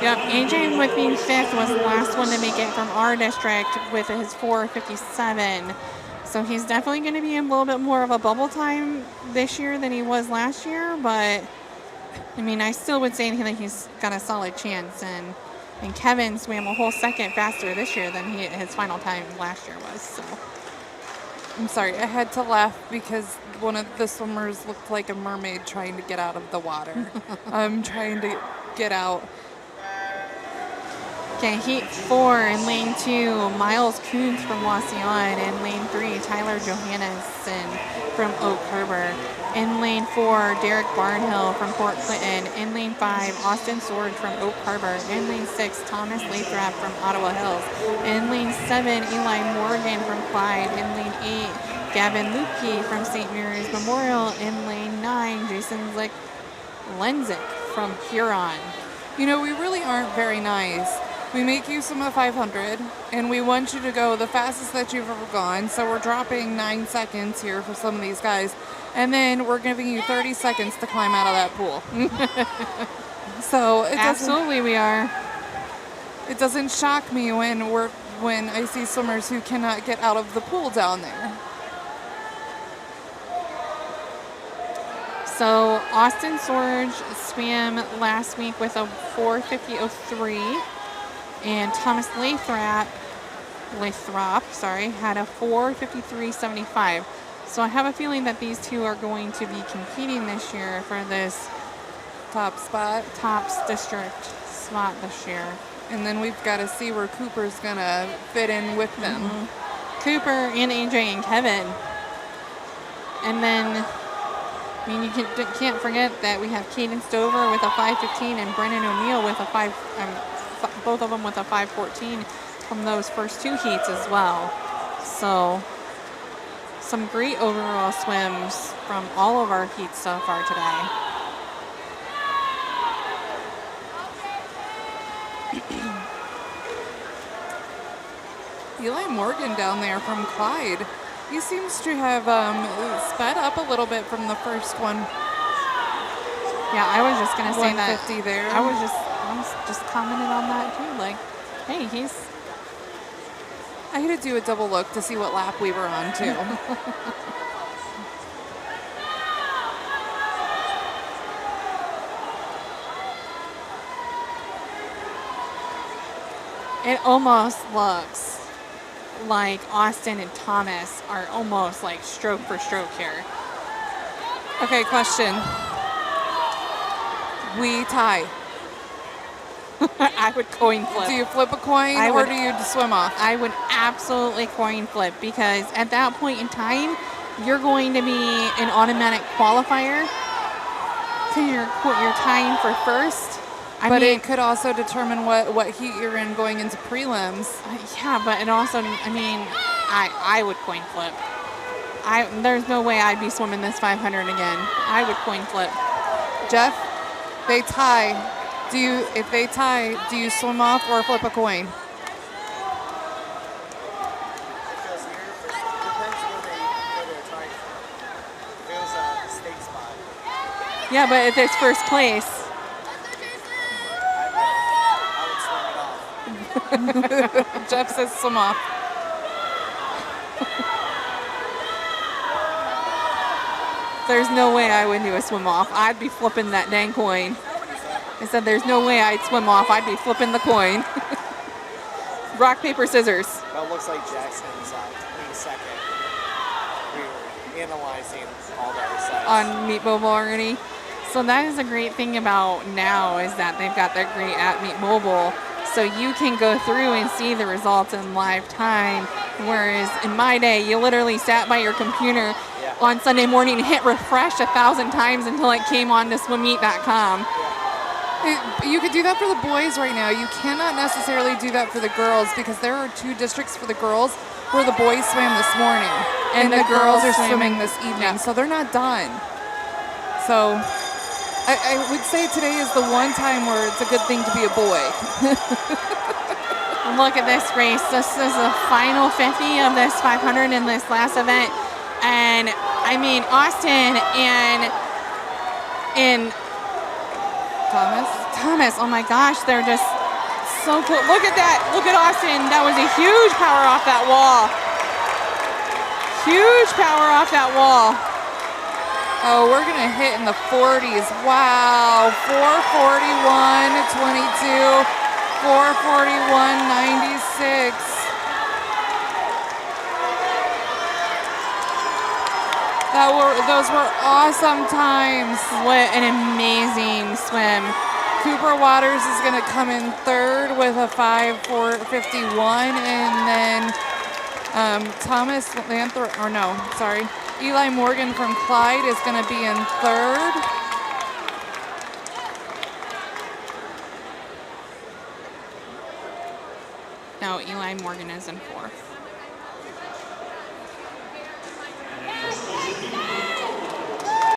Yep, AJ with being 5th was the last one to make it from our district with his 4:57. So he's definitely going to be a little bit more of a bubble time this year than he was last year. But, I mean, I still would say that he's got a solid chance. And Kevin swam a whole second faster this year than his final time last year was. So I'm sorry, I had to laugh because one of the swimmers looked like a mermaid trying to get out of the water. I'm trying to get out. Okay, heat 4 in lane 2, Miles Coons from Wasion. In lane 3, Tyler Johannesson from Oak Harbor. In lane 4, Derek Barnhill from Port Clinton. In lane 5, Austin Sword from Oak Harbor. In lane 6, Thomas Lathrop from Ottawa Hills. In lane 7, Eli Morgan from Clyde. In lane 8, Gavin Lupke from St. Mary's Memorial. In lane 9, Jason Lenzik from Huron. You know, we really aren't very nice. We make you swim a 500, and we want you to go the fastest that you've ever gone. So we're dropping 9 seconds here for some of these guys. And then we're giving you 30 seconds to climb out of that pool. So Absolutely we are. It doesn't shock me when I see swimmers who cannot get out of the pool down there. So Austin Sorge swam last week with a 4:50.03, and Thomas Lathrop, had a 4:53.75. So I have a feeling that these two are going to be competing this year for this tops district spot this year. And then we've got to see where Cooper's going to fit in with them. Mm-hmm. Cooper and AJ and Kevin. And then, I mean, you can't forget that we have Caden Stover with a 5:15 and Brennan O'Neill with a both of them with a 5:14 from those first two heats as well. So some great overall swims from all of our heats so far today. Eli Morgan down there from Clyde. He seems to have sped up a little bit from the first one. Yeah, I was just gonna say that. 150 there. I was just commenting on that too. Like, hey, I had to do a double look to see what lap we were on too. It almost looks like Austin and Thomas are almost like stroke for stroke here. Okay, question. We tie. I would coin flip. Do you flip a coin or do you swim off? I would absolutely coin flip, because at that point in time, you're going to be an automatic qualifier because you're tying for first. But it could also determine what heat you're in going into prelims. Yeah, but it also, I mean, I would coin flip. There's no way I'd be swimming this 500 again. I would coin flip. Jeff, they tie. If they tie, do you swim off or flip a coin? Yeah, but if it's first place. Jeff says swim off. There's no way I would do a swim off. I'd be flipping that dang coin. I said there's no way I'd swim off. I'd be flipping the coin. Rock, paper, scissors. That looks like Jackson's second. We were analyzing all the other sides. On Meet Mobile already. So that is a great thing about now, is that they've got their great at Meet Mobile. So you can go through and see the results in live time. Whereas in my day, you literally sat by your computer on Sunday morning and hit refresh 1,000 times until it came on to swimmeet.com. You could do that for the boys right now. You cannot necessarily do that for the girls, because there are 2 districts for the girls where the boys swam this morning and the girls are swimming this evening. So they're not done. So I would say today is the one time where it's a good thing to be a boy. Look at this race. This is the final 50 of this 500 in this last event. And I mean, Austin and Thomas, oh my gosh, they're just so cool. Look at that. Look at Austin. That was a huge power off that wall. Huge power off that wall. Oh, we're going to hit in the 40s. Wow. 441.22. 441.96. Those were awesome times. What an amazing swim. Cooper Waters is going to come in third with a 5:4:51, and then Thomas Lathrop, or no, sorry, Eli Morgan from Clyde is going to be in third. No, Eli Morgan is in fourth.